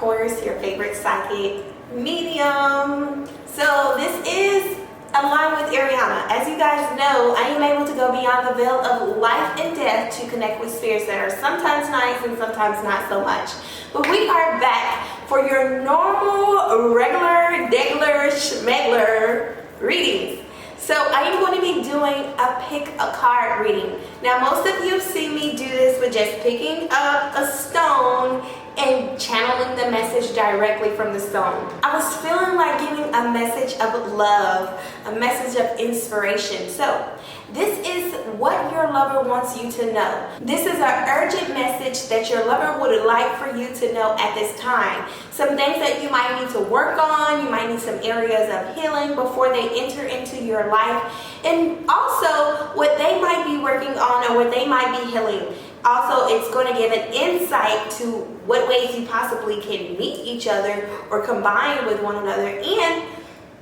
course, your favorite psychic medium. So this is Alignwitharianna. As you guys know, I am able to go beyond the veil of life and death to connect with spirits that are sometimes nice and sometimes not so much. But we are back for your normal, regular, degular, schmegler readings. So I am going to be doing a pick a card reading. Now most of you have seen me do this with just picking up a stone and channeling the message directly from the stone. I was feeling like giving a message of love, a message of inspiration. So this is what your lover wants you to know. This is an urgent message that your lover would like for you to know at this time. Some things that you might need to work on, you might need some areas of healing before they enter into your life, and also what they might be working on or what they might be healing. Also, it's going to give an insight to what ways you possibly can meet each other or combine with one another, and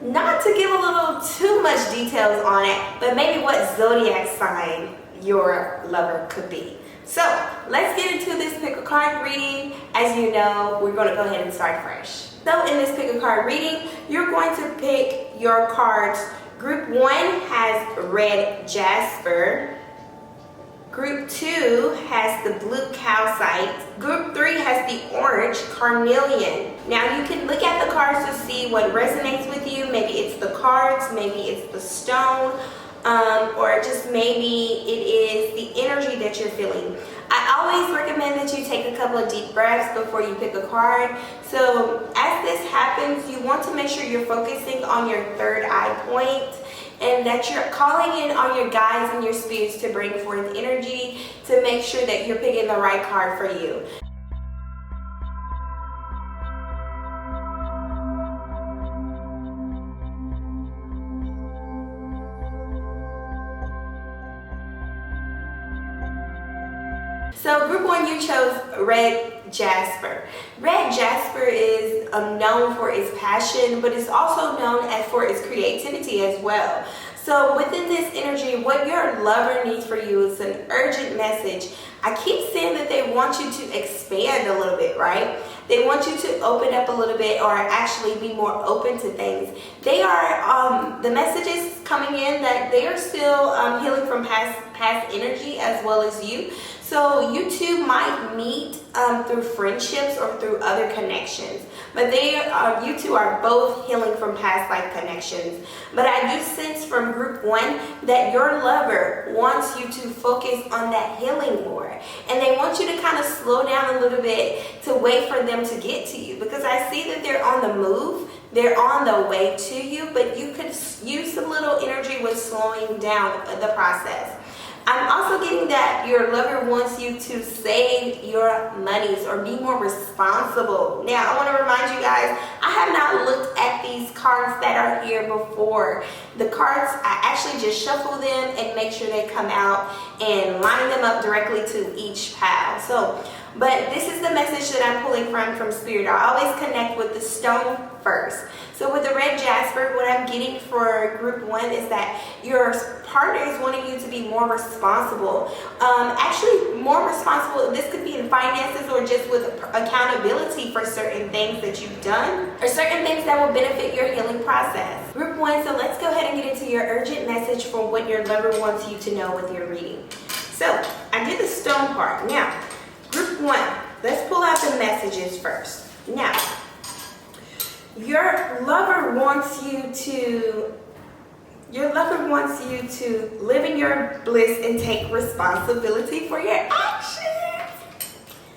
not to give a little too much details on it, but maybe what zodiac sign your lover could be. So let's get into this pick a card reading. As you know, we're going to go ahead and start fresh. So in this pick a card reading, you're going to pick your cards. Group 1 has red jasper. Group 2 has the blue calcite. Group 3 has the orange carnelian. Now you can look at the cards to see what resonates with you. Maybe it's the cards, maybe it's the stone, or just maybe it is the energy that you're feeling. I always recommend that you take a couple of deep breaths before you pick a card. So as this happens, you want to make sure you're focusing on your third eye point, and that you're calling in on your guides and your spirits to bring forth energy to make sure that you're picking the right card for you. So group 1, you chose red jasper. Red jasper is known for its passion, but it's also known for its creativity as well. So within this energy, what your lover needs for you is an urgent message. I keep saying that they want you to expand a little bit, right? They want you to open up a little bit, or actually be more open to things. They are, the messages coming in that they are still healing from past energy as well as you. So you two might meet through friendships or through other connections. But you two are both healing from past life connections. But I do sense from group 1 that your lover wants you to focus on that healing more. And they want you to kind of slow down a little bit to wait for them to get to you. Because I see that they're on the move. They're on the way to you. But you could use a little energy with slowing down the process. I'm also getting that your lover wants you to save your monies or be more responsible. Now, I want to remind you guys, I have not looked at these cards that are here before. The cards, I actually just shuffle them and make sure they come out and line them up directly to each pile. But this is the message that I'm pulling from Spirit. I always connect with the stone first. So with the red jasper, what I'm getting for group 1 is that your partner is wanting you to be more responsible. Actually, more responsible. This could be in finances or just with accountability for certain things that you've done or certain things that will benefit your healing process. Group 1, so let's go ahead and get into your urgent message for what your lover wants you to know with your reading. So I did the stone part. Now, group 1, let's pull out the messages first. Now, your lover wants you to live in your bliss and take responsibility for your actions.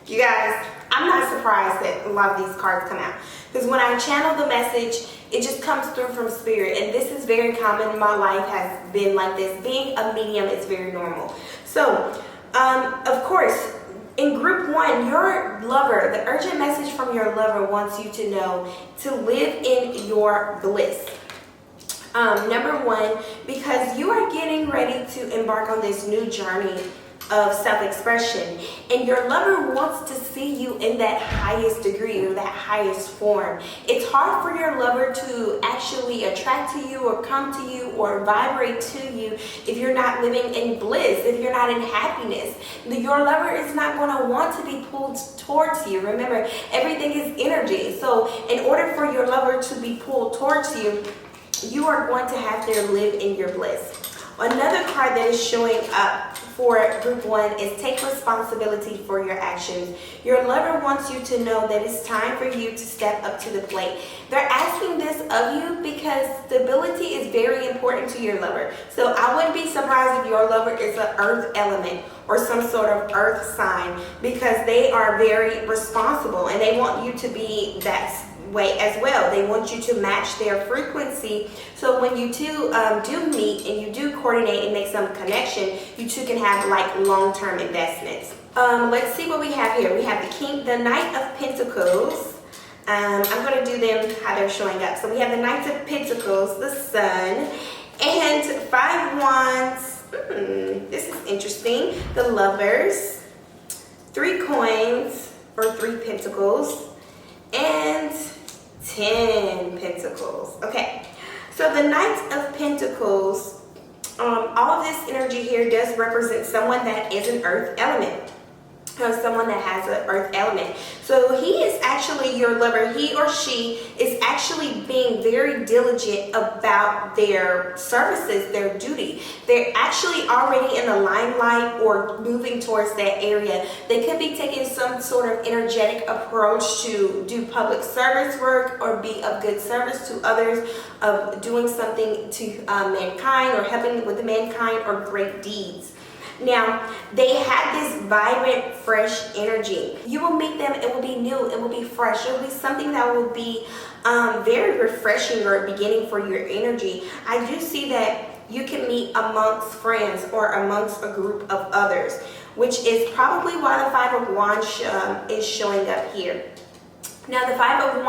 You guys, I'm not surprised that a lot of these cards come out, because when I channel the message, it just comes through from Spirit, and this is very common in my life, has been like this. Being a medium is very normal. So, of course, in group 1, your lover, the urgent message from your lover wants you to know to live in your bliss. Number 1, because you are getting ready to embark on this new journey of self-expression, and your lover wants to see you in that highest degree or that highest form. It's hard for your lover to actually attract to you or come to you or vibrate to you if you're not living in bliss, if you're not in happiness. Your lover is not going to want to be pulled towards you. Remember, everything is energy. So in order for your lover to be pulled towards you, you are going to have to live in your bliss. Another card that is showing up for group 1 is take responsibility for your actions. Your lover wants you to know that it's time for you to step up to the plate. They're asking this of you because stability is very important to your lover. So I wouldn't be surprised if your lover is an earth element or some sort of earth sign, because they are very responsible and they want you to be that way as well. They want you to match their frequency, so when you two do meet and you do coordinate and make some connection, you two can have like long-term investments. Let's see what we have here. We have the Knight of Pentacles. I'm going to do them how they're showing up. So we have the Knight of Pentacles, the Sun, and 5 Wands. This is interesting. The Lovers, 3 Coins or 3 Pentacles, and 10 Pentacles. Okay, so the Knight of Pentacles, all of this energy here does represent someone that is an earth element, or someone that has an earth element. So he is actually your lover. He or she is actually being very diligent about their services, their duty. They're actually already in the limelight or moving towards that area. They could be taking some sort of energetic approach to do public service work or be of good service to others, of doing something to mankind or helping with mankind or great deeds. Now, they have this vibrant, fresh energy. You will meet them, it will be new, it will be fresh, it will be something that will be very refreshing or beginning for your energy. I do see that you can meet amongst friends or amongst a group of others, which is probably why the 5 of Wands is showing up here. Now, the 5 of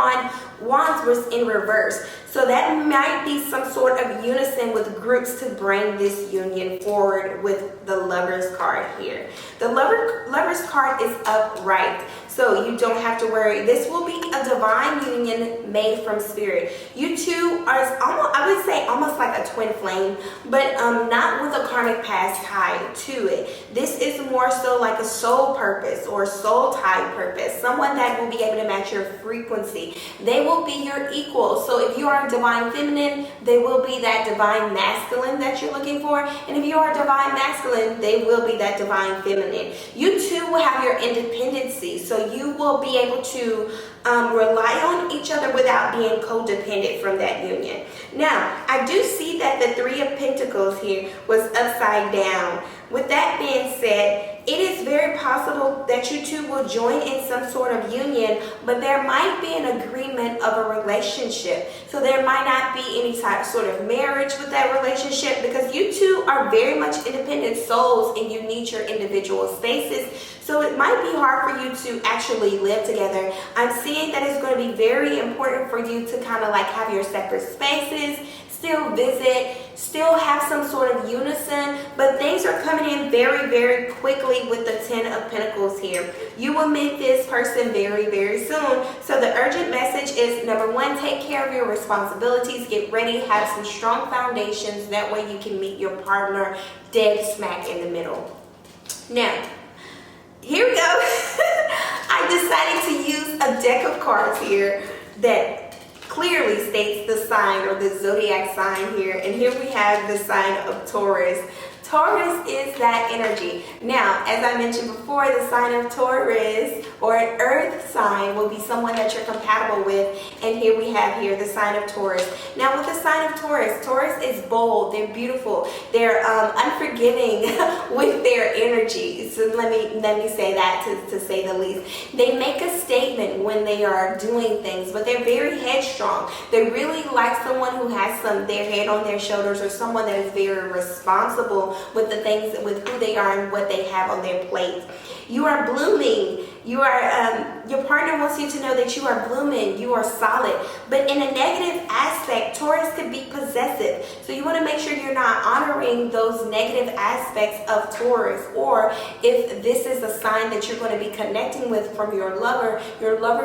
Wands was in reverse. So that might be some sort of unison with groups to bring this union forward with the Lover's card here. The Lover's card is upright, so you don't have to worry. This will be a divine union made from spirit. You two are almost, I would say, almost like a twin flame, but not with a karmic past tied to it. This is more so like a soul purpose or soul tie purpose. Someone that will be able to match your frequency. They will be your equal. So if you are divine feminine, they will be that divine masculine that you're looking for. And if you are divine masculine, they will be that divine feminine. You two will have your independency. So you will be able to rely on each other without being codependent from that union. Now, I do see that the 3 of Pentacles here was upside down. With that being said, it is very possible that you two will join in some sort of union, but there might be an agreement of a relationship. So there might not be any type sort of marriage with that relationship, because you two are very much independent souls and you need your individual spaces. So it might be hard for you to actually live together. I'm seeing that it's going to be very important for you to kind of like have your separate spaces, still visit, still have some sort of unison, but things are coming in very, very quickly with the 10 of Pentacles here. You will meet this person very, very soon. So the urgent message is, number 1, take care of your responsibilities, get ready, have some strong foundations. That way you can meet your partner dead smack in the middle. Now, here we go. I decided to use a deck of cards here that clearly states the sign or the zodiac sign here. And here we have the sign of Taurus. Taurus is that energy. Now, as I mentioned before, the sign of Taurus or an earth sign will be someone that you're compatible with. And here we have here the sign of Taurus. Now, with the sign of Taurus, Taurus is bold. They're beautiful. They're unforgiving with their energy. So let me say that to say the least. They make a statement when they are doing things, but they're very headstrong. They really like someone who has their head on their shoulders, or someone that is very responsible with the things, with who they are and what they have on their plate. You are blooming. You are Your partner wants you to know that you are blooming, you are solid. But in a negative aspect, Taurus could be possessive. So you want to make sure you're not honoring those negative aspects of Taurus. Or if this is a sign that you're going to be connecting with from your lover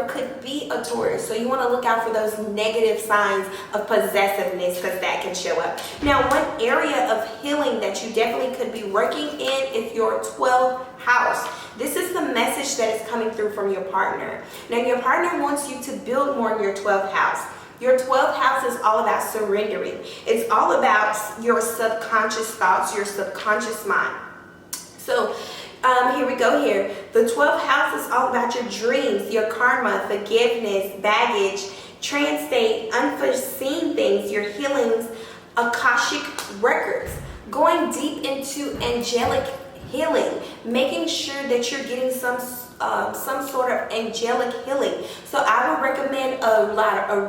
could be a Taurus. So you want to look out for those negative signs of possessiveness, because that can show up. Now, one area of healing that you definitely could be working in is your 12th house. This is the message that is coming through from your partner. Now, your partner wants you to build more in your 12th house. Your 12th house is all about surrendering. It's all about your subconscious thoughts, your subconscious mind. So, here we go here. The 12th house is all about your dreams, your karma, forgiveness, baggage, trance state, unforeseen things, your healings, Akashic records, going deep into angelic healing, making sure that you're getting some sort of angelic healing. So I would recommend a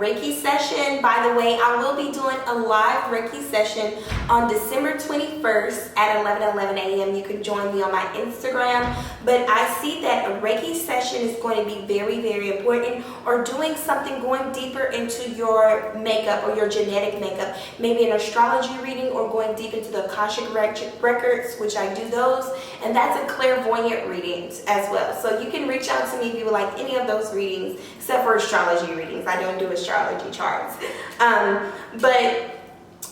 Reiki session. By the way, I will be doing a live Reiki session on December 21st at 11:11 a.m. You can join me on my Instagram. But I see that a Reiki session is going to be very, very important, or doing something going deeper into your makeup or your genetic makeup, maybe an astrology reading, or going deep into the Akashic records, which I do those, and that's a clairvoyant readings as well. So you can reach out to me if you would like any of those readings, except for astrology readings. I don't do astrology charts. But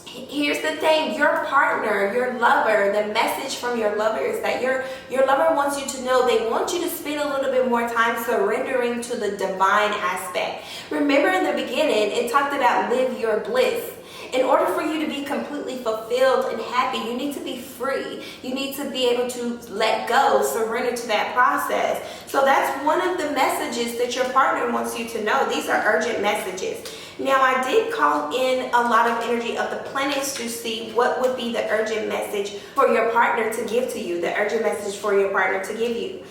here's the thing, your partner, your lover, the message from your lover is that your lover wants you to know they want you to spend a little bit more time surrendering to the divine aspect. Remember in the beginning, it talked about live your bliss. In order for you to be completely fulfilled and happy, you need to be free. You need to be able to let go, surrender to that process. So that's one of the messages that your partner wants you to know. These are urgent messages. Now, I did call in a lot of energy of the planets to see what would be the urgent message for your partner to give to you, the urgent message for your partner to give you.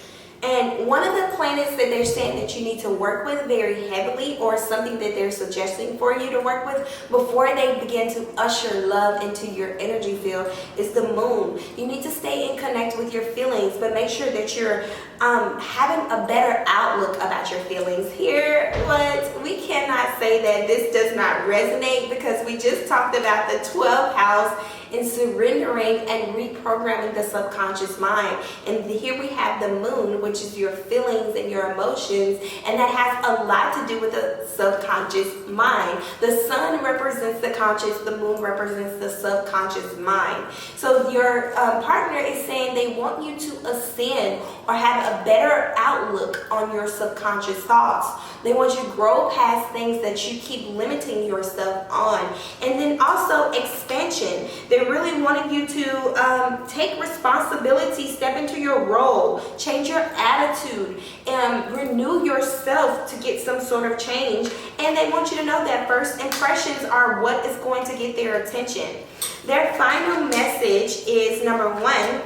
And one of the planets that they're saying that you need to work with very heavily, or something that they're suggesting for you to work with before they begin to usher love into your energy field, is the moon. You need to stay in connect with your feelings, but make sure that you're having a better outlook about your feelings. Here, we cannot say that this does not resonate, because we just talked about the 12th house in surrendering and reprogramming the subconscious mind. And here we have the moon, which is your feelings and your emotions, and that has a lot to do with the subconscious mind. The sun represents the conscious, the moon represents the subconscious mind. So your partner is saying they want you to ascend or have a better outlook on your subconscious thoughts. They want you to grow past things that you keep limiting yourself on. And then also expansion. They really wanted you to take responsibility, step into your role, change your attitude, and renew yourself to get some sort of change. And they want you to know that first impressions are what is going to get their attention. Their final message is, number one,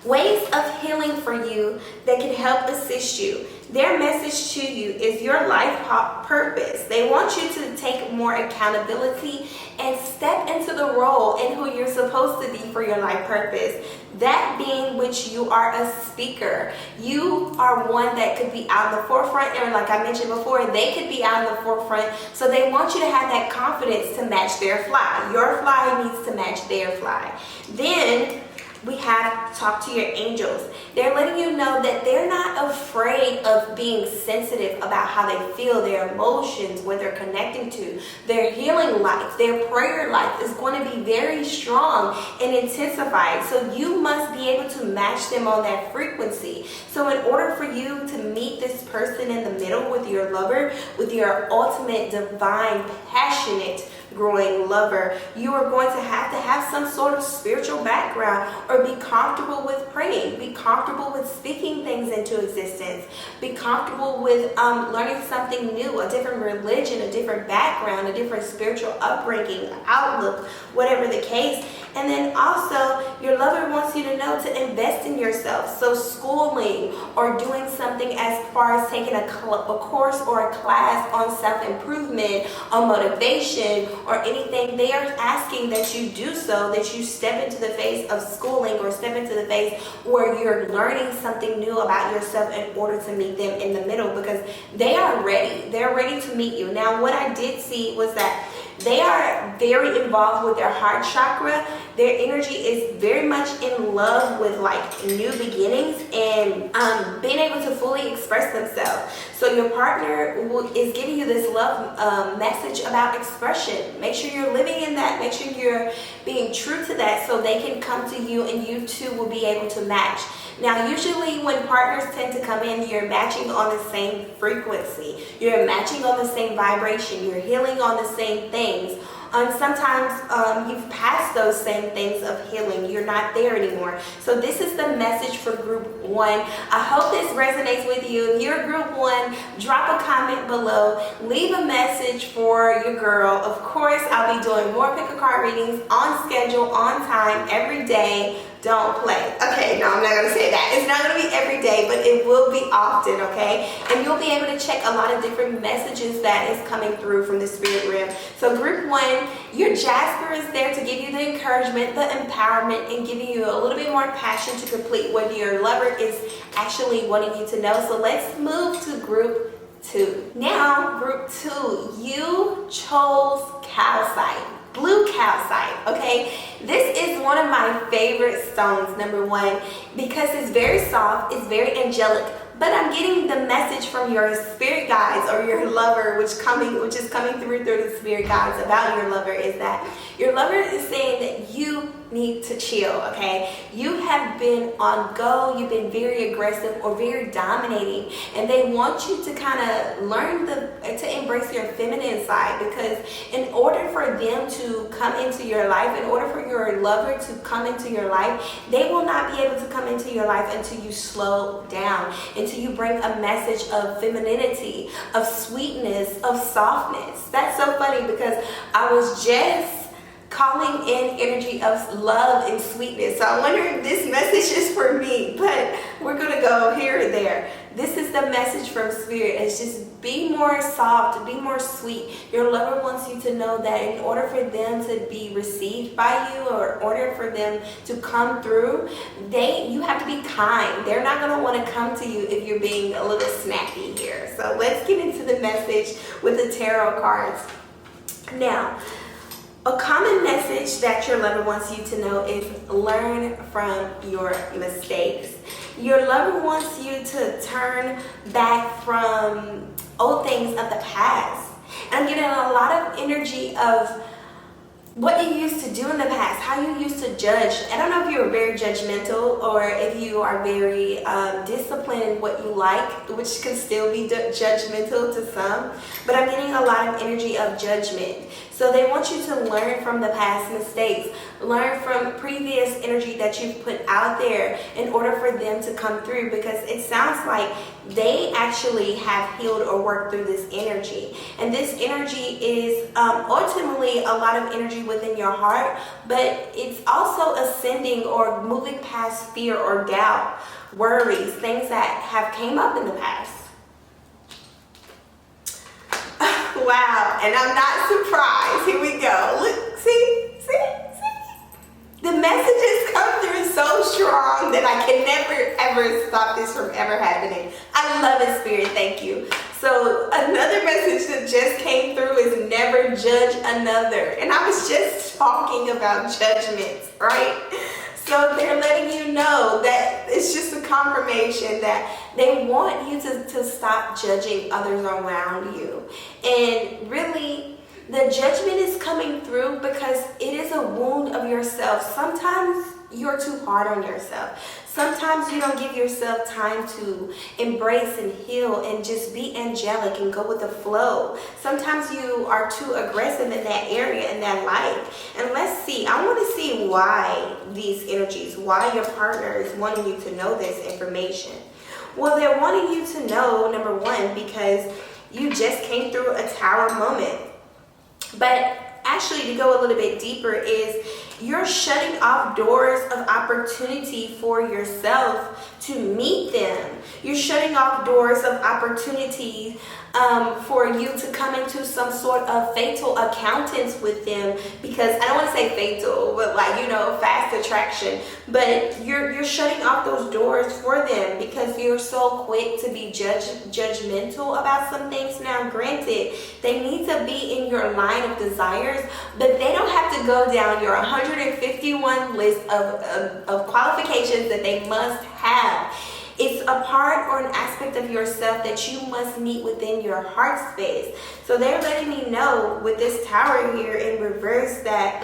ways of healing for you that can help assist you. Their message to you is your life purpose. They want you to take more accountability and step into the role in who you're supposed to be for your life purpose. That being which you are a speaker. You are one that could be out in the forefront, and like I mentioned before, they could be out in the forefront. So they want you to have that confidence to match their fly. Your fly needs to match their fly. Then we have talk to your angels. They're letting you know that they're not afraid of being sensitive about how they feel, their emotions, what they're connecting to. Their healing life, their prayer life is going to be very strong and intensified. So you must be able to match them on that frequency. So in order for you to meet this person in the middle with your lover, with your ultimate divine, passionate, growing lover, you are going to have some sort of spiritual background, or be comfortable with praying, be comfortable with speaking things into existence, be comfortable with learning something new, a different religion, a different background, a different spiritual upbringing, outlook, whatever the case. And then also your lover wants you to know to invest in yourself. So schooling, or doing something as far as taking a course or a class on self-improvement, on motivation, or anything, they are asking that you do so, that you step into the phase of schooling or step into the phase where you're learning something new about yourself in order to meet them in the middle, because they are ready. They're ready to meet you. Now, what I did see was that they are very involved with their heart chakra. Their energy is very much in love with like new beginnings and being able to fully express themselves. So your partner is giving you this love message about expression. Make sure you're living in that. Make sure you're being true to that so they can come to you and you two will be able to match. Now, usually when partners tend to come in, you're matching on the same frequency. You're matching on the same vibration. You're healing on the same things. Sometimes you've passed those same things of healing. You're not there anymore. So this is the message for group 1. I hope this resonates with you. If you're group 1, drop a comment below. Leave a message for your girl. Of course, I'll be doing more pick a card readings on schedule, on time, every day. Don't play. Okay, no, I'm not going to say that. It's not going to be every day, but it will be often, okay? And you'll be able to check a lot of different messages that is coming through from the spirit realm. So group 1, your Jasper is there to give you the encouragement, the empowerment, and giving you a little bit more passion to complete what your lover is actually wanting you to know. So let's move to group 2. Now, group 2, you chose calcite. Blue calcite, okay? This is one of my favorite stones, number 1, because it's very soft, it's very angelic, but I'm getting the message from your spirit guides or your lover, which is coming through the spirit guides about your lover, is that your lover is saying that you need to chill, okay? You have been on go, you've been very aggressive or very dominating, and they want you to kind of learn to embrace your feminine side, because in order for them to come into your life, in order for your lover to come into your life, they will not be able to come into your life until you slow down, until you bring a message of femininity, of sweetness, of softness. That's so funny because I was just calling in energy of love and sweetness. So I wonder if this message is for me, but we're going to go here and there. This is the message from Spirit. It's just be more soft, be more sweet. Your lover wants you to know that in order for them to be received by you, or in order for them to come through, you have to be kind. They're not going to want to come to you if you're being a little snappy here. So let's get into the message with the tarot cards. Now, a common message that your lover wants you to know is learn from your mistakes. Your lover wants you to turn back from old things of the past. And I'm getting a lot of energy of what you used to do in the past, how you used to judge. I don't know if you're very judgmental or if you are very disciplined in what you like, which can still be judgmental to some, but I'm getting a lot of energy of judgment. So they want you to learn from the past mistakes, learn from previous energy that you've put out there in order for them to come through, because it sounds like they actually have healed or worked through this energy. And this energy is ultimately a lot of energy within your heart, but it's also ascending or moving past fear or doubt, worries, things that have came up in the past. Wow, and I'm not surprised. Here we go. Look, see. The messages come through so strong that I can never, ever stop this from ever happening. I love it, Spirit. Thank you. So another message that just came through is never judge another. And I was just talking about judgments, right? So they're letting you know that it's just a confirmation that they want you to stop judging others around you. And really, the judgment is coming through because it is a wound of yourself. Sometimes you're too hard on yourself. Sometimes you don't give yourself time to embrace and heal and just be angelic and go with the flow. Sometimes you are too aggressive in that area, in that light. And let's see, I want to see why these energies, why your partner is wanting you to know this information. Well, they're wanting you to know, number 1, because you just came through a tower moment. But actually, to go a little bit deeper, is you're shutting off doors of opportunity for yourself to meet them. You're shutting off doors of opportunity for you to come into some sort of fatal accountance with them, because I don't want to say fatal, but like, you know, fast attraction, but you're shutting off those doors for them because you're so quick to be judgmental about some things. Now granted, they need to be in your line of desires, but they don't have to go down your 151 list of qualifications that they must have. It's a part or an aspect of yourself that you must meet within your heart space. So they're letting me know with this Tower here in reverse that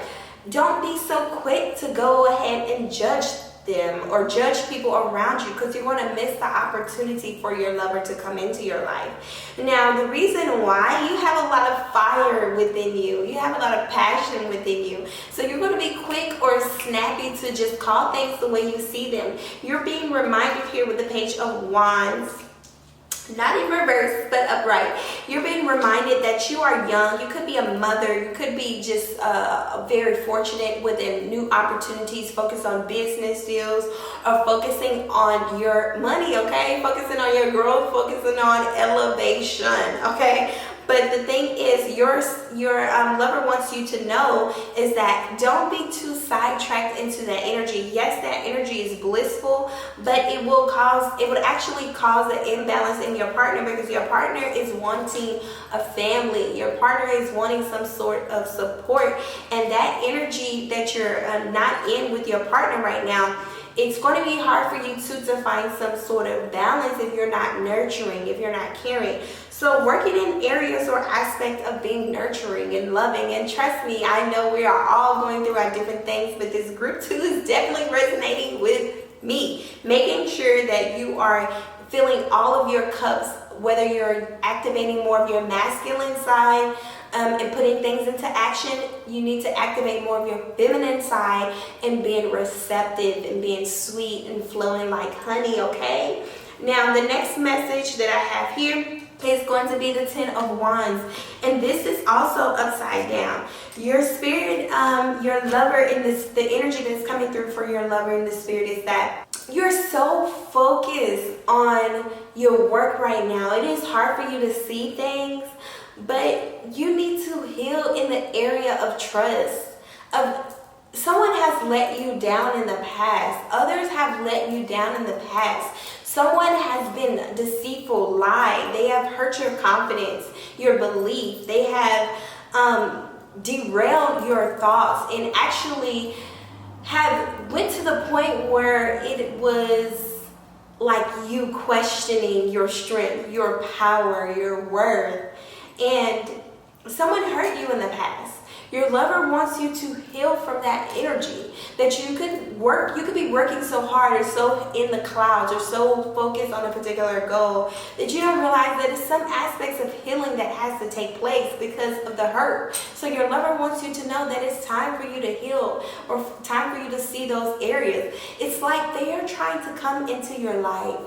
don't be so quick to go ahead and judge them or judge people around you, because you're going to miss the opportunity for your lover to come into your life. Now, the reason why, you have a lot of fire within you. You have a lot of passion within you. So you're going to be quick or snappy to just call things the way you see them. You're being reminded here with the Page of Wands, not in reverse, but upright. You're being reminded that you are young. You could be a mother. You could be just very fortunate within new opportunities, focus on business deals, or focusing on your money, okay? Focusing on your growth, focusing on elevation, okay? But the thing is, your lover wants you to know is that don't be too sidetracked into that energy. Yes, that energy is blissful, but it would actually cause an imbalance in your partner, because your partner is wanting a family. Your partner is wanting some sort of support, and that energy that you're not in with your partner right now, it's going to be hard for you to find some sort of balance if you're not nurturing, if you're not caring. So working in areas or aspects of being nurturing and loving. And trust me, I know we are all going through our different things, but this group 2 is definitely resonating with me. Making sure that you are filling all of your cups, whether you're activating more of your masculine side, and putting things into action, you need to activate more of your feminine side and being receptive and being sweet and flowing like honey, okay? Now, the next message that I have here is going to be the 10 of Wands, and this is also upside down. Your spirit, your lover in this, the energy that's coming through for your lover in the spirit is that you're so focused on your work right now. It is hard for you to see things, but you need to heal in the area of trust. Someone has let you down in the past. Others have let you down in the past. Someone has been deceitful, lied. They have hurt your confidence, your belief. They have derailed your thoughts and actually have went to the point where it was like you questioning your strength, your power, your worth. And someone hurt you in the past. Your lover wants you to heal from that energy, that you could be working so hard or so in the clouds or so focused on a particular goal that you don't realize that it's some aspects of healing that has to take place because of the hurt. So your lover wants you to know that it's time for you to heal, or time for you to see those areas. It's like they are trying to come into your life,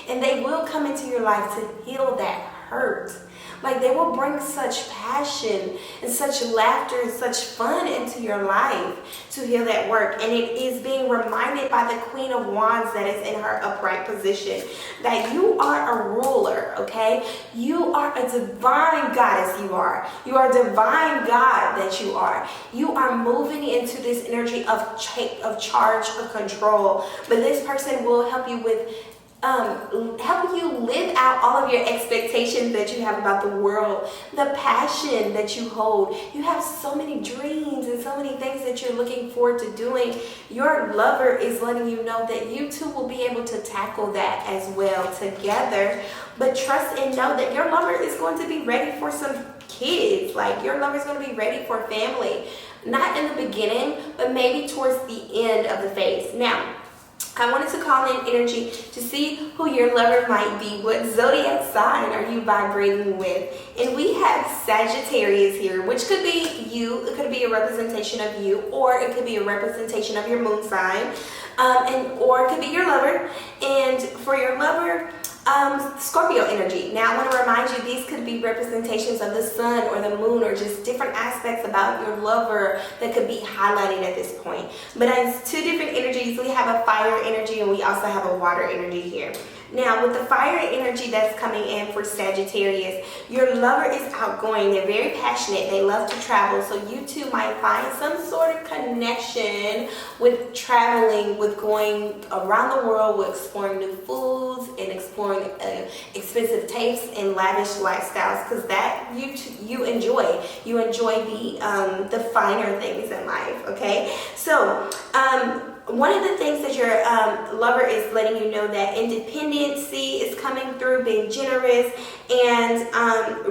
and they will come into your life to heal that hurt. Like they will bring such passion and such laughter and such fun into your life to heal that work. And it is being reminded by the Queen of Wands that is in her upright position that you are a ruler, okay? You are a divine goddess, you are. You are a divine God that you are. You are moving into this energy of charge, of control. But this person will help you with help you live out all of your expectations that you have about the world, the passion that you hold. You have so many dreams and so many things that you're looking forward to doing. Your lover is letting you know that you two will be able to tackle that as well together. But trust and know that your lover is going to be ready for some kids. Like your lover is going to be ready for family. Not in the beginning, but maybe towards the end of the phase. Now, I wanted to call in energy to see who your lover might be. What zodiac sign are you vibrating with? And we have Sagittarius here, which could be you. It could be a representation of you, or it could be a representation of your moon sign, or it could be your lover. And for your lover, Scorpio energy. Now I want to remind you, these could be representations of the sun or the moon, or just different aspects about your lover that could be highlighted at this point. But as two different energies, we have a fire energy and we also have a water energy here. Now, with the fire energy that's coming in for Sagittarius, your lover is outgoing. They're very passionate. They love to travel. So you two might find some sort of connection with traveling, with going around the world, with exploring new foods and exploring expensive tastes and lavish lifestyles, because that you enjoy. You enjoy the finer things in life, okay? So, one of the things that your lover is letting you know that independency is coming through, being generous and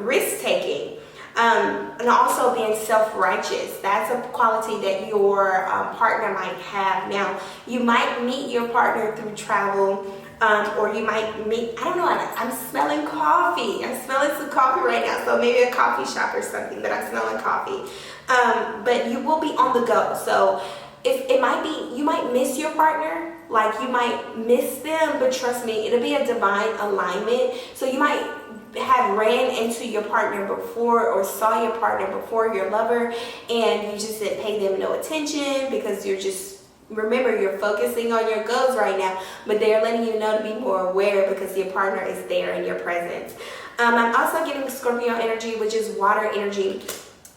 risk-taking, and also being self-righteous. That's a quality that your partner might have. Now, you might meet your partner through travel, or you might meet, I don't know, I'm smelling coffee. I'm smelling some coffee right now, so maybe a coffee shop or something, but I'm smelling coffee. But you will be on the go. So it might be, you might miss your partner, like you might miss them, but trust me, it'll be a divine alignment. So you might have ran into your partner before or saw your partner before, your lover, and you just didn't pay them no attention because you're just, remember, you're focusing on your goals right now, but they're letting you know to be more aware because your partner is there in your presence. I'm also getting Scorpio energy, which is water energy.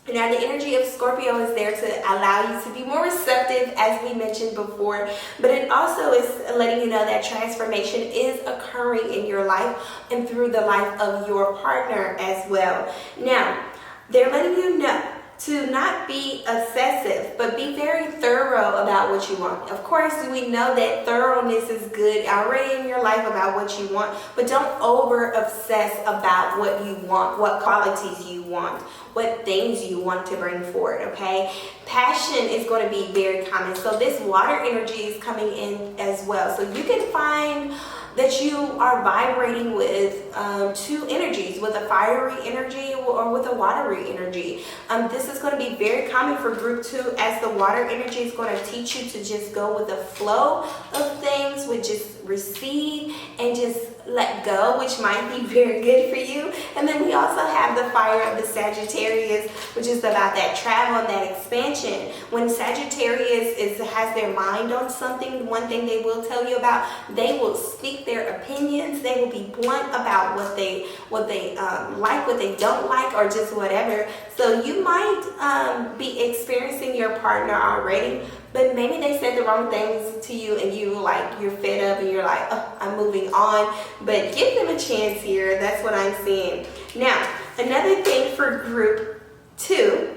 Now, the energy of Scorpio is there to allow you to be more receptive, as we mentioned before, but it also is letting you know that transformation is occurring in your life and through the life of your partner as well. Now, they're letting you know to not be obsessive, but be very thorough about what you want. Of course, we know that thoroughness is good already in your life about what you want, but don't over obsess about what you want, what qualities you want, what things you want to bring forward, okay? Passion is going to be very common. So this water energy is coming in as well. So you can find that you are vibrating with two energies, with a fiery energy or with a watery energy. This is going to be very common for group 2, as the water energy is going to teach you to just go with the flow of things, with just receive and just let go, which might be very good for you. And then we also have the fire of the Sagittarius, which is about that travel and that expansion. When Sagittarius has their mind on something, one thing they will tell you about, they will speak their opinions. They will be blunt about what they like, what they don't like, or just whatever. So you might be experiencing your partner already, but maybe they said the wrong things to you and you're fed up and you're like, oh, I'm moving on. But give them a chance here. That's what I'm seeing. Now, another thing for group 2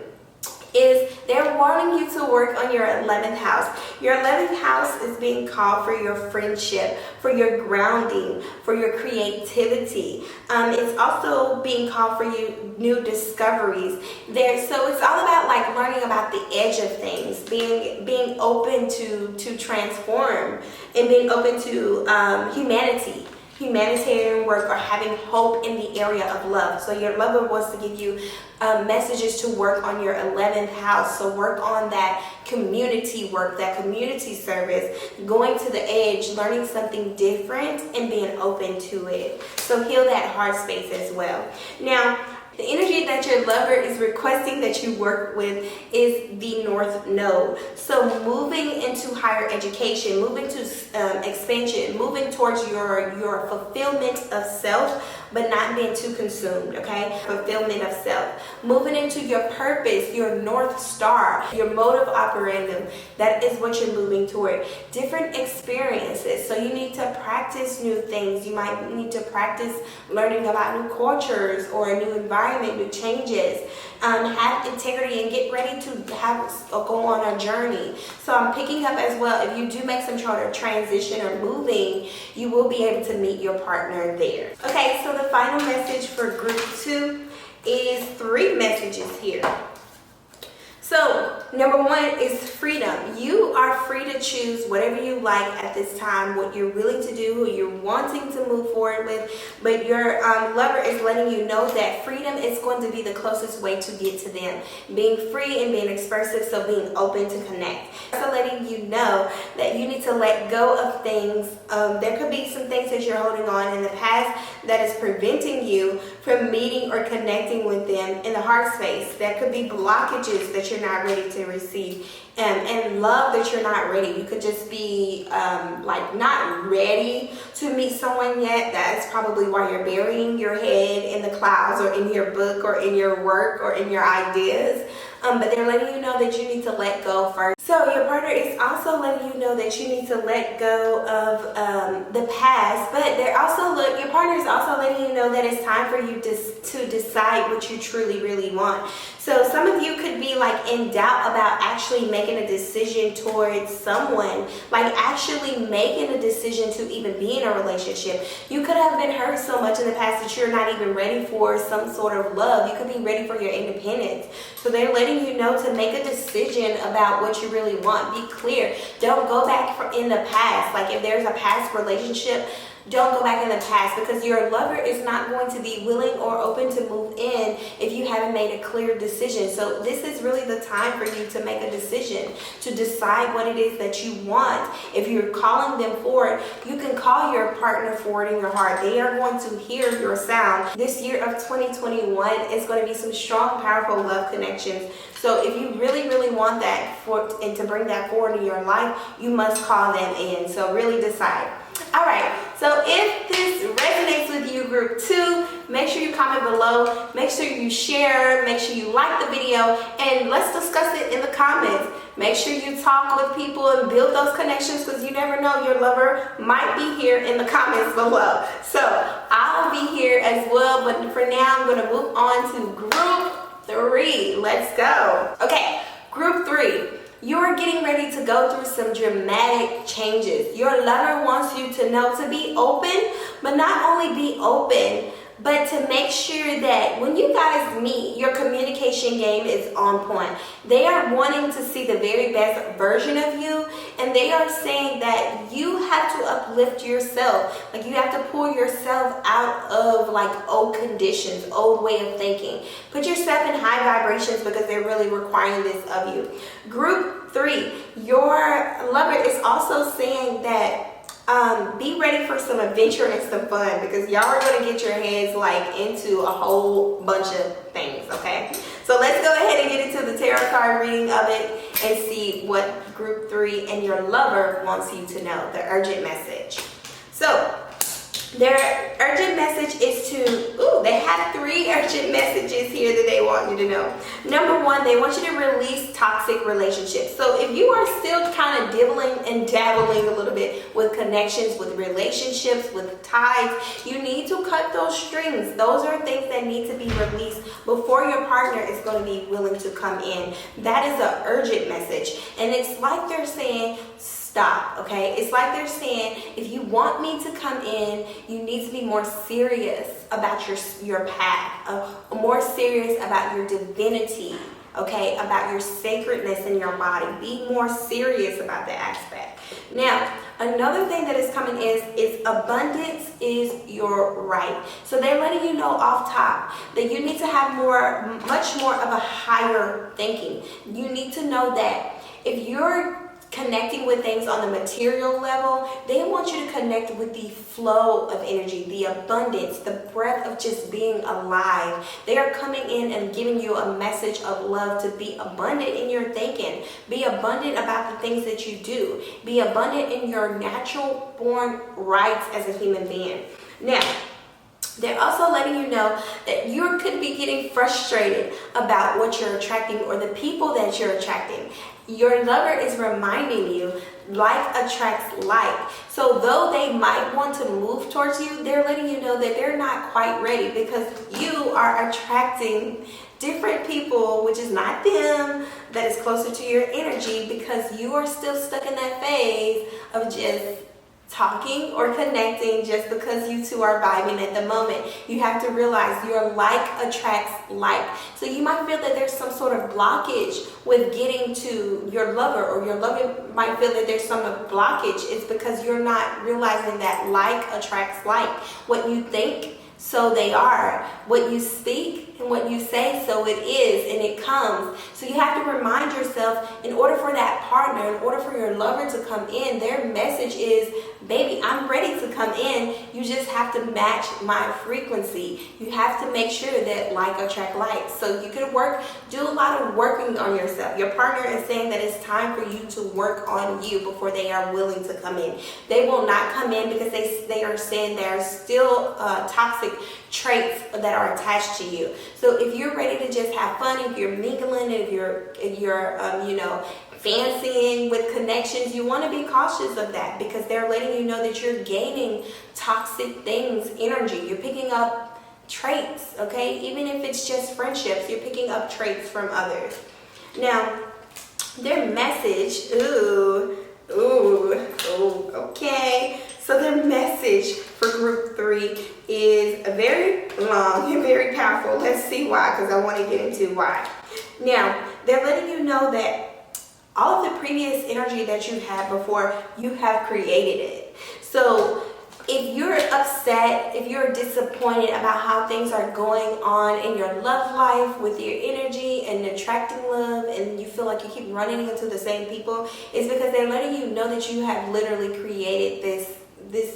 is they're wanting you to work on your 11th house. Your 11th house is being called for your friendship, for your grounding, for your creativity. It's also being called for you new discoveries there. So it's all about like learning about the edge of things, being open to transform, and being open to humanitarian work, or having hope in the area of love. So your lover wants to give you messages to work on your 11th house. So work on that community work, that community service, going to the edge, learning something different and being open to it. So heal that heart space as well. Now, the energy that your lover is requesting that you work with is the North Node. So moving into higher education, moving to expansion, moving towards your fulfillment of self, but not being too consumed, okay? Fulfillment of self. Moving into your purpose, your North Star, your mode of operandum. That is what you're moving toward. Different experiences. So you need to practice new things. You might need to practice learning about new cultures or a new environment, new changes. Have integrity and get ready to go on a journey. So I'm picking up as well, if you do make some sort of transition or moving, you will be able to meet your partner there. Okay, so the final message for group 2 is 3 messages here. So, number 1 is freedom. You are free to choose whatever you like at this time, what you're willing to do, who you're wanting to move forward with. But your lover is letting you know that freedom is going to be the closest way to get to them. Being free and being expressive, so being open to connect. Also letting you know that you need to let go of things. There could be some things that you're holding on in the past that is preventing you from meeting or connecting with them in the heart space. There could be blockages that you're not ready to receive, and love that you're not ready. You could just be like not ready to meet someone yet. That's probably why you're burying your head in the clouds or in your book or in your work or in your ideas. But they're letting you know that you need to let go first. So your partner is also letting you know that you need to let go of the past, but your partner is also letting you know that it's time for you to decide what you truly, really want. So some of you could be like in doubt about actually making a decision towards someone, like actually making a decision to even be in a relationship. You could have been hurt so much in the past that you're not even ready for some sort of love. You could be ready for your independence. So they're letting you know to make a decision about what you really want. Be clear. Don't go back in the past. Like if there's a past relationship, don't go back in the past, because your lover is not going to be willing or open to move in if you haven't made a clear decision. So this is really the time for you to make a decision, to decide what it is that you want. If you're calling them forward, you can call your partner forward in your heart. They are going to hear your sound. This year of 2021 is going to be some strong, powerful love connections. So if you really, really want that and to bring that forward in your life, you must call them in. So really decide. All right, so if this resonates with you, group 2, make sure you comment below, make sure you share, make sure you like the video, and let's discuss it in the comments. Make sure you talk with people and build those connections, because you never know, your lover might be here in the comments below. So I'll be here as well, but for now I'm going to move on to group 3. Let's go. Okay, group 3. You're getting ready to go through some dramatic changes. Your lover wants you to know to be open, but not only be open, but to make sure that when you guys meet, your communication game is on point. They are wanting to see the very best version of you, and they are saying that you have to uplift yourself. Like you have to pull yourself out of like old conditions, old way of thinking. Put yourself in high vibrations, because they're really requiring this of you. Group 3, your lover is also saying that be ready for some adventure and some fun, because y'all are going to get your heads like into a whole bunch of things, okay? So let's go ahead and get into the tarot card reading of it and see what group 3 and your lover wants you to know, the urgent message. So their urgent message is to, they have 3 urgent messages here that they want you to know. Number 1, they want you to release toxic relationships. So if you are still kind of dibbling and dabbling a little bit with connections, with relationships, with ties, you need to cut those strings. Those are things that need to be released before your partner is going to be willing to come in. That is an urgent message. And it's like they're saying, stop, okay? It's like they're saying, if you want me to come in, you need to be more serious about your path, more serious about your divinity, okay? About your sacredness in your body. Be more serious about that aspect. Now, another thing that is coming is abundance is your right. So they're letting you know off top that you need to have much more of a higher thinking. You need to know that if you're connecting with things on the material level, they want you to connect with the flow of energy, the abundance, the breath of just being alive. They are coming in and giving you a message of love, to be abundant in your thinking, be abundant about the things that you do, be abundant in your natural born rights as a human being. Now, they're also letting you know that you could be getting frustrated about what you're attracting or the people that you're attracting. Your lover is reminding you, like attracts like. So though they might want to move towards you, they're letting you know that they're not quite ready, because you are attracting different people, which is not them, that is closer to your energy, because you are still stuck in that phase of just talking or connecting just because you two are vibing at the moment. You have to realize your like attracts like. So you might feel that there's some sort of blockage with getting to your lover, or your lover might feel that there's some blockage. It's because you're not realizing that like attracts like. What you think, so they are. What you speak, And what you say, so it is, and it comes. So you have to remind yourself, in order for that partner, in order for your lover to come in, their message is, baby, I'm ready to come in. You just have to match my frequency. You have to make sure that like attract like. So you can do a lot of working on yourself. Your partner is saying that it's time for you to work on you before they are willing to come in. They will not come in because they are saying there are still toxic traits that are attached to you. So if you're ready to just have fun, if you're mingling, if you're fancying with connections, you want to be cautious of that, because they're letting you know that you're gaining toxic things, energy. You're picking up traits, okay? Even if it's just friendships, you're picking up traits from others. Now, their message, okay. So their message for group 3 is very long and very powerful. Let's see why, because I want to get into why. Now, they're letting you know that all of the previous energy that you had before, you have created it. So if you're upset, if you're disappointed about how things are going on in your love life with your energy and attracting love, and you feel like you keep running into the same people, it's because they're letting you know that you have literally created this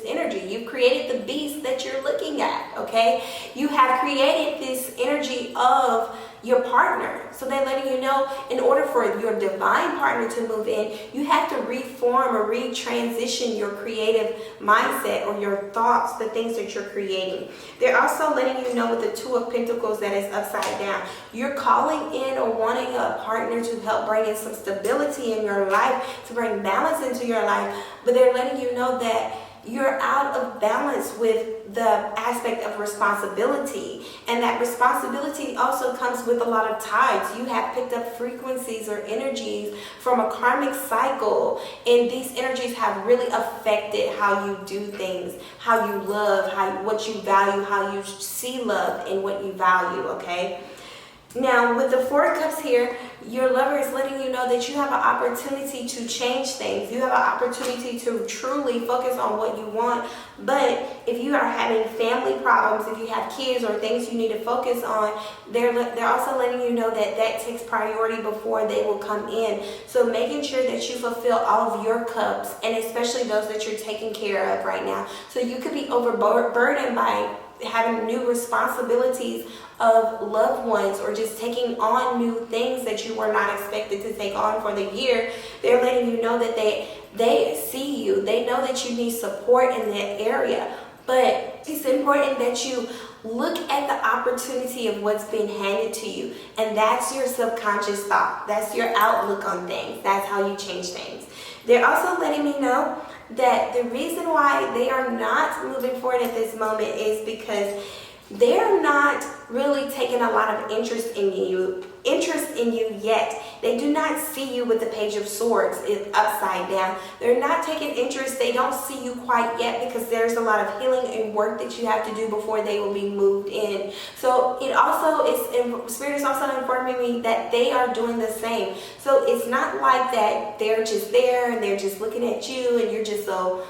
energy. You've created the beast that you're looking at, okay? You have created this energy of your partner. So they're letting you know, in order for your divine partner to move in, you have to reform or retransition your creative mindset or your thoughts, the things that you're creating. They're also letting you know with the 2 of Pentacles that is upside down. You're calling in or wanting a partner to help bring in some stability in your life, to bring balance into your life, but they're letting you know that you're out of balance with the aspect of responsibility. And that responsibility also comes with a lot of tides. You have picked up frequencies or energies from a karmic cycle. And these energies have really affected how you do things, how you love, what you value, how you see love and what you value, okay? Now, with the 4 of Cups here, your lover is letting you know that you have an opportunity to change things. You have an opportunity to truly focus on what you want. But if you are having family problems, if you have kids or things you need to focus on, they're also letting you know that that takes priority before they will come in. So making sure that you fulfill all of your cups, and especially those that you're taking care of right now. So you could be overburdened by having new responsibilities of loved ones, or just taking on new things that you were not expected to take on for the year. They're letting you know that they see you. They know that you need support in that area. But it's important that you look at the opportunity of what's being handed to you. And that's your subconscious thought. That's your outlook on things. That's how you change things. They're also letting me know that the reason why they are not moving forward at this moment is because they're not really taking a lot of interest in you yet. They do not see you with the Page of Swords upside down. They're not taking interest. They don't see you quite yet, because there's a lot of healing and work that you have to do before they will be moved in. So it also is, Spirit is also informing me that they are doing the same. So it's not like that they're just there and they're just looking at you and you're just so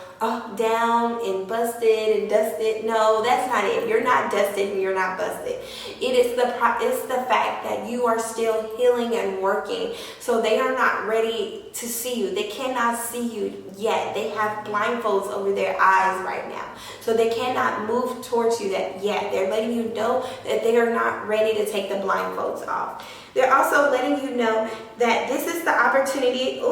down and busted and dusted. No, that's not it. You're not dusted and you're not busted. It's the fact that you are still healing and working. So they are not ready to see you. They cannot see you yet. They have blindfolds over their eyes right now. So they cannot move towards you yet. They're letting you know that they are not ready to take the blindfolds off. They're also letting you know that this is the opportunity,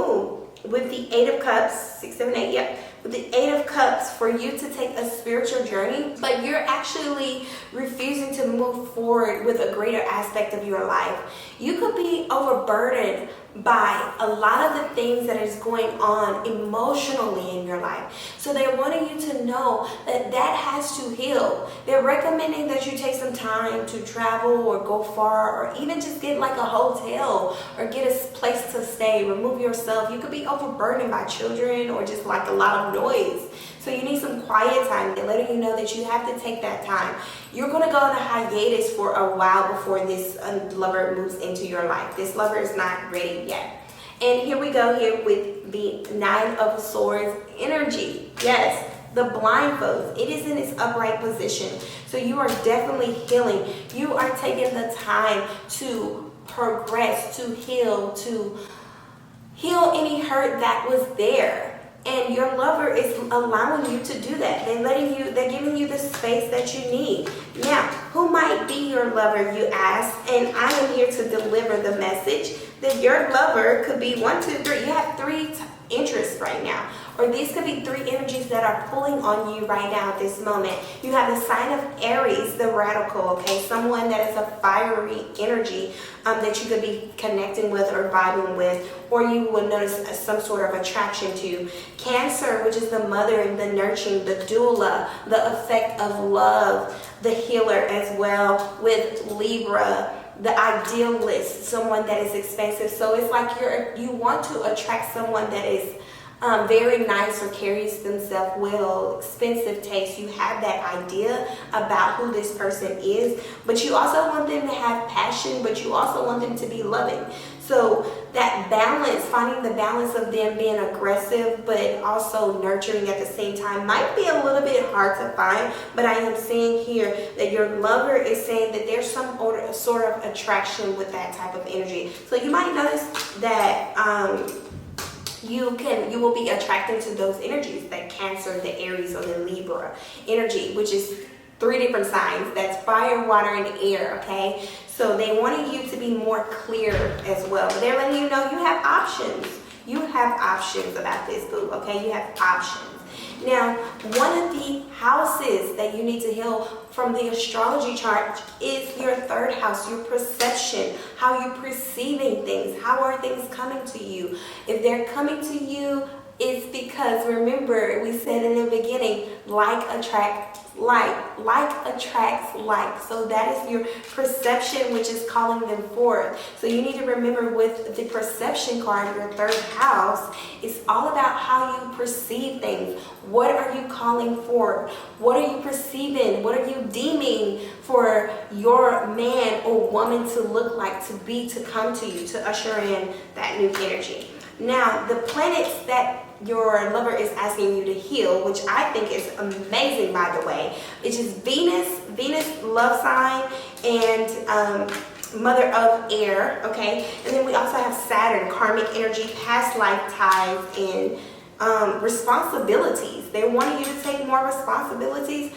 with the 8 of Cups, 6, 7, 8, yep. With the 8 of Cups, for you to take a spiritual journey, but you're actually refusing to move forward with a greater aspect of your life. You could be overburdened by a lot of the things that is going on emotionally in your life. So they're wanting you to know that that has to heal. They're recommending that you take some time to travel or go far, or even just get like a hotel or get a place to stay. Remove yourself. You could be overburdened by children or just like a lot of noise. So you need some quiet time. They're letting you know that you have to take that time. You're going to go on a hiatus for a while before this lover moves into your life. This lover is not ready yet. And here we go here with the 9 of Swords energy. Yes, the blindfolds. It is in its upright position. So you are definitely healing. You are taking the time to progress, to heal any hurt that was there. And your lover is allowing you to do that. They're giving you the space that you need. Now, who might be your lover, you ask? And I am here to deliver the message that your lover could be 1, 2, 3. You have 3 interests right now. Or these could be 3 energies that are pulling on you right now at this moment. You have the sign of Aries, the radical, okay? Someone that is a fiery energy that you could be connecting with or vibing with, or you will notice some sort of attraction to. Cancer, which is the mother, the nurturing, the doula, the effect of love, the healer as well, with Libra, the idealist, someone that is expensive. So it's like you want to attract someone that is very nice or carries themselves well, expensive taste. You have that idea about who this person is, but you also want them to have passion, but you also want them to be loving. So that balance, finding the balance of them being aggressive but also nurturing at the same time might be a little bit hard to find, but I am seeing here that your lover is saying that there's some sort of attraction with that type of energy. So you might notice that you will be attracted to those energies, that Cancer, the Aries, or the Libra energy, which is 3 different signs. That's fire, water, and air, okay? So they wanted you to be more clear as well. But they're letting you know you have options. You have options about this, boo, okay? You have options. Now, one of the houses that you need to heal from the astrology chart is your 3rd house, your perception, how you're perceiving things. How are things coming to you? If they're coming to you, it's because, remember, we said in the beginning, like attracts like. So that is your perception, which is calling them forth. So you need to remember with the perception card, your 3rd house, it's all about how you perceive things. What are you calling for? What are you perceiving? What are you deeming for your man or woman to look like, to be, to come to you, to usher in that new energy? Now, the planets that your lover is asking you to heal, which I think is amazing, by the way, which is Venus, love sign, and mother of air, okay? And then we also have Saturn, karmic energy, past life ties, and responsibilities. They wanted you to take more responsibilities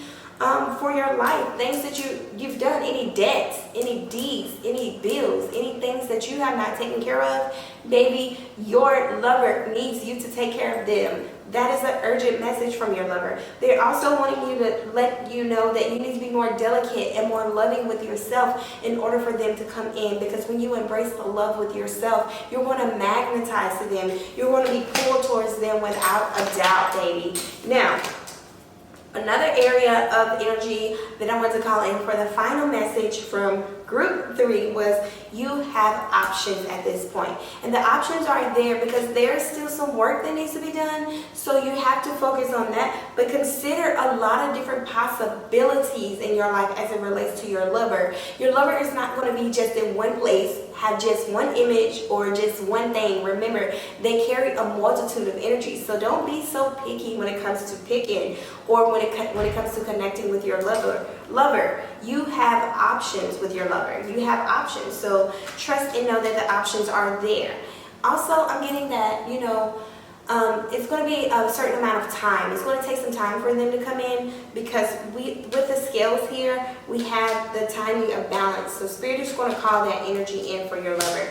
for your life, things that you've done, any debts, any deeds, any bills, any things that you have not taken care of. Baby, your lover needs you to take care of them. That is an urgent message from your lover. They're also wanting you to let you know that you need to be more delicate and more loving with yourself in order for them to come in, because when you embrace the love with yourself, you're going to magnetize to them. You're going to be pulled towards them without a doubt, baby. Now, another area of energy that I want to call in for the final message from group 3 was you have options at this point. And the options are there because there's still some work that needs to be done. So you have to focus on that. But consider a lot of different possibilities in your life as it relates to your lover. Your lover is not going to be just in one place, have just one image or just one thing. Remember, they carry a multitude of energies. So don't be so picky when it comes to picking or when it comes to connecting with your lover. You have options with your lover. You have options. So trust and know that the options are there. Also, I'm getting that, it's going to be a certain amount of time. It's going to take some time for them to come in because with the scales here, we have the timing of balance. So Spirit is going to call that energy in for your lover.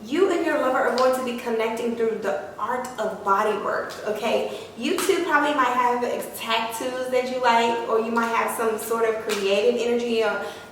You and your lover are going to be connecting through the art of body work, okay? You two probably might have tattoos that you like, or you might have some sort of creative energy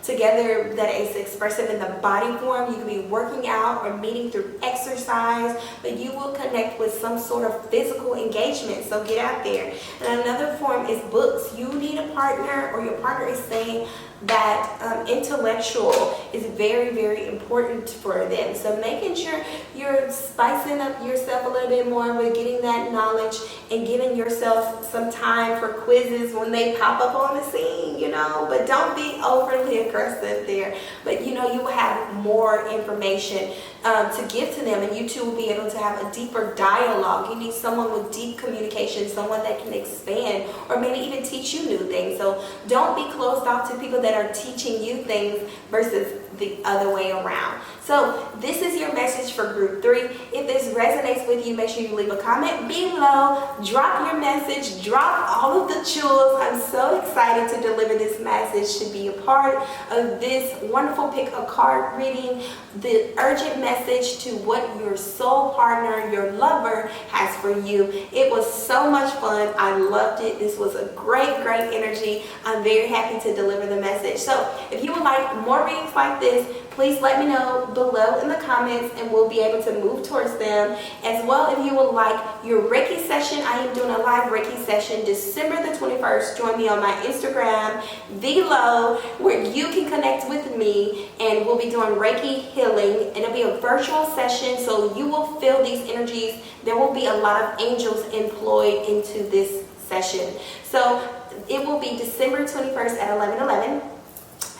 together that is expressive in the body form. You could be working out or meeting through exercise, but you will connect with some sort of physical engagement, so get out there. And another form is books. You need a partner, or your partner is saying that intellectual is very, very important for them. So making sure you're spicing up yourself a little bit more with getting that knowledge and giving yourself some time for quizzes when they pop up on the scene, but don't be overly aggressive there, but you know, you will have more information to give to them, and you two will be able to have a deeper dialogue. You need someone with deep communication, someone that can expand or maybe even teach you new things. So don't be closed off to people that are teaching you things versus the other way around. So this is your message for group 3. If this resonates with you, make sure you leave a comment below, drop your message, drop all of the jewels. I'm so excited to deliver this message, to be a part of this wonderful pick a card reading, the urgent message to what your soul partner, your lover has for you. It was so much fun. I loved it. This was a great energy. I'm very happy to deliver the message. So if you would like more readings like this, please let me know below in the comments and we'll be able to move towards them. As well, if you would like your Reiki session, I am doing a live Reiki session December the 21st. Join me on my Instagram below, where you can connect with me, and we'll be doing Reiki healing, and it'll be a virtual session, so you will feel these energies. There will be a lot of angels employed into this session. So it will be December 21st at 11:11.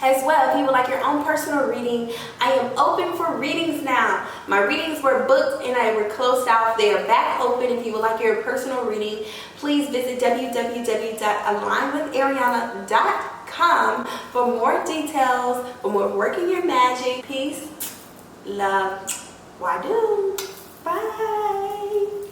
As well, if you would like your own personal reading, I am open for readings now. My readings were booked and I were closed out. They are back open. If you would like your personal reading, please visit www.alignwitharianna.com for more details, for more working your magic. Peace, love, wadu. Bye.